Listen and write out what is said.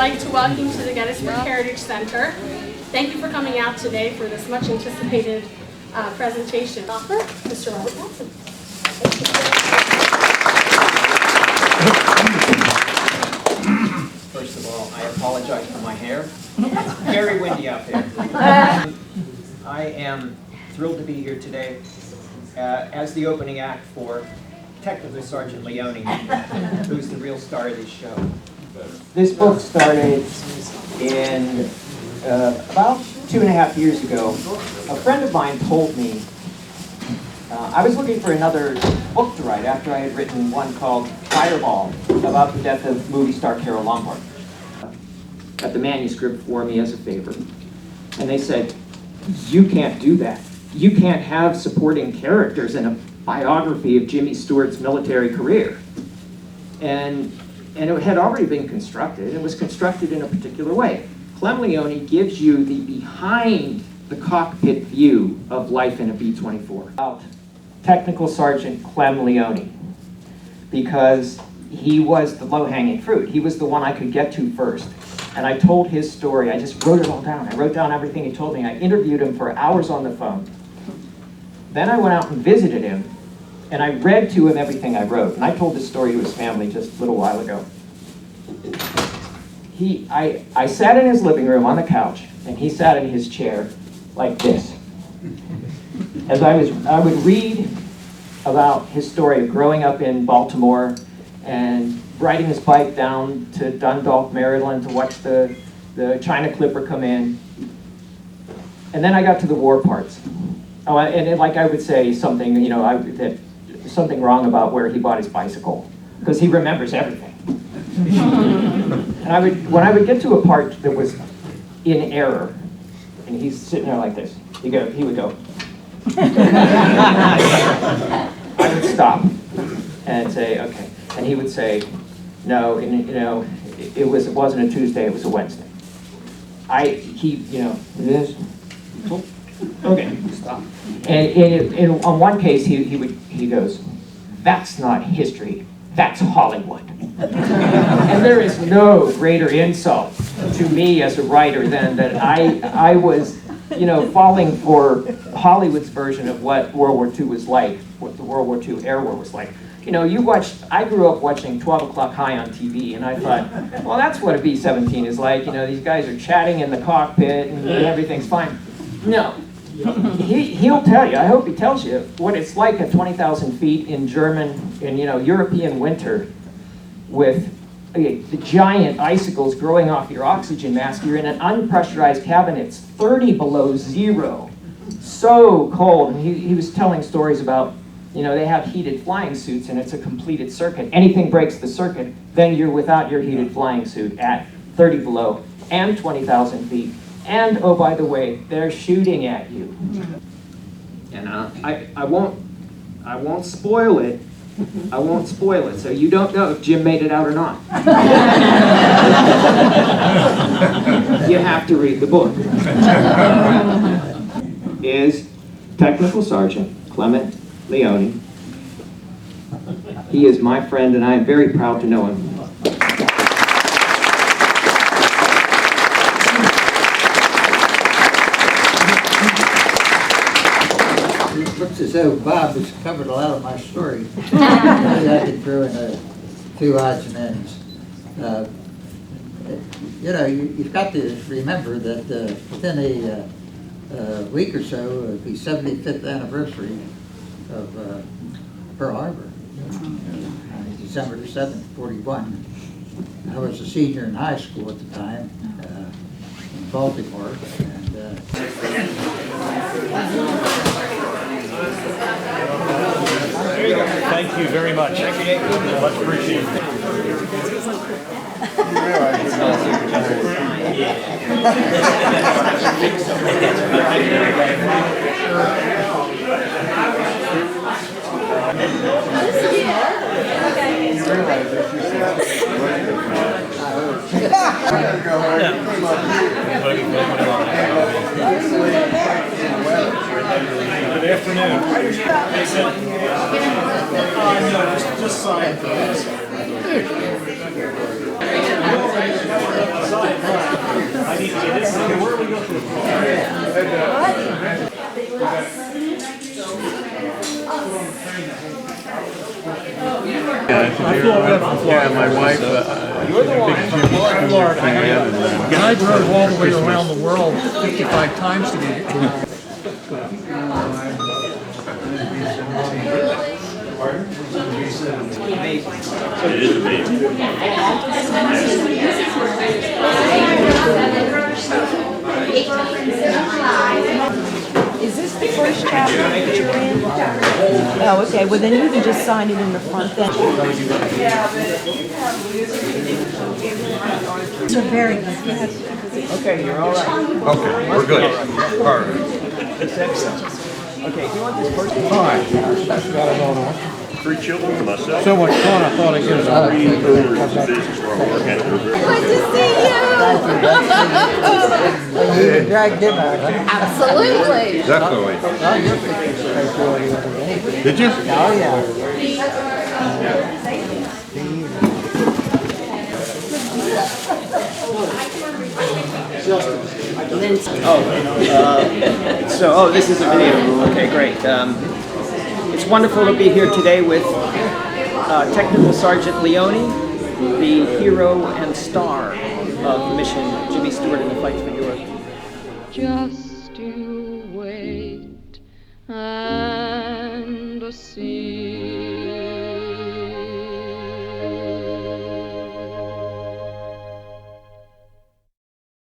like to welcome you to the Gettysburg Heritage Center. Thank you for coming out today for this much anticipated presentation. Author, Mr. Robert Matzen. First of all, I apologize for my hair. It's very windy out there. I am thrilled to be here today as the opening act for Technical Sergeant Leone, who's the real star of this show. This book started in about 2.5 years ago. A friend of mine told me I was looking for another book to write after I had written one called Fireball about the death of movie star Carole Lombard. Got the manuscript for me as a favor. And they said, you can't do that. You can't have supporting characters in a biography of Jimmy Stewart's military career. And it had already been constructed. It was constructed in a particular way. Clem Leone gives you the behind the cockpit view of life in a B-24. About Technical Sergeant Clem Leone, because he was the low-hanging fruit. He was the one I could get to first. And I told his story. I just wrote it all down. I wrote down everything he told me. I interviewed him for hours on the phone. Then I went out and visited him, and I read to him everything I wrote. And I told this story to his family just a little while ago. I sat in his living room on the couch, and he sat in his chair like this. As I would read about his story of growing up in Baltimore and riding his bike down to Dundalk, Maryland to watch the China Clipper come in. And then I got to the war parts. Oh, and like I would say something, you know, that something wrong about where he bought his bicycle, because he remembers everything. And when I would get to a part that was in error, and he's sitting there like this, he would go. I would stop and say, okay. And he would say, no, it wasn't a Tuesday, it was a Wednesday. This. Okay, stop. And on one case, he goes, that's not history, that's Hollywood. And there is no greater insult to me as a writer than that I was, falling for Hollywood's version of what World War II was like, what the World War II air war was like. I grew up watching 12 O'Clock High on TV, and I thought, well, that's what a B-17 is like. These guys are chatting in the cockpit, and everything's fine. No. He'll tell you, I hope he tells you, what it's like at 20,000 feet in European winter with the giant icicles growing off your oxygen mask. You're in an unpressurized cabin, it's 30 below zero. So cold. And he was telling stories about, they have heated flying suits and it's a completed circuit. Anything breaks the circuit, then you're without your heated flying suit at 30 below and 20,000 feet. And, oh, by the way, they're shooting at you. And I won't spoil it. I won't spoil it, so you don't know if Jim made it out or not. You have to read the book. Is Technical Sergeant Clement Leone. He is my friend, and I am very proud to know him. It looks as though Bob has covered a lot of my story. Maybe I could throw in a few odds and ends. You've got to remember that within a week or so, it would be 75th anniversary of Pearl Harbor, December 7th, 41. I was a senior in high school at the time in Baltimore, and thank you very much. Much appreciated. Good afternoon. Just sign for this. Yeah, my wife, big Jimmy Stewart fan. And I drove all the way around the world 55 times to get here. It is amazing. Is this the first chapter that you're in? Oh, okay. Well, then you can just sign it in the front then. So very good. Okay, you're all right. Okay, we're good. All right. It's excellent. Okay, do you want this first? Three children and myself. So much fun, I thought I'd get it out. Three owners of business where I'm working. You dragged him out, huh? Absolutely. Definitely. Oh, your picture's so cool the other day. Did you? Oh, yeah. Oh, this is a video. Okay, great. It's wonderful to be here today with Technical Sergeant Leone, the hero and star of the mission, Jimmy Stewart in the Fight for Europe. Just to wait and see.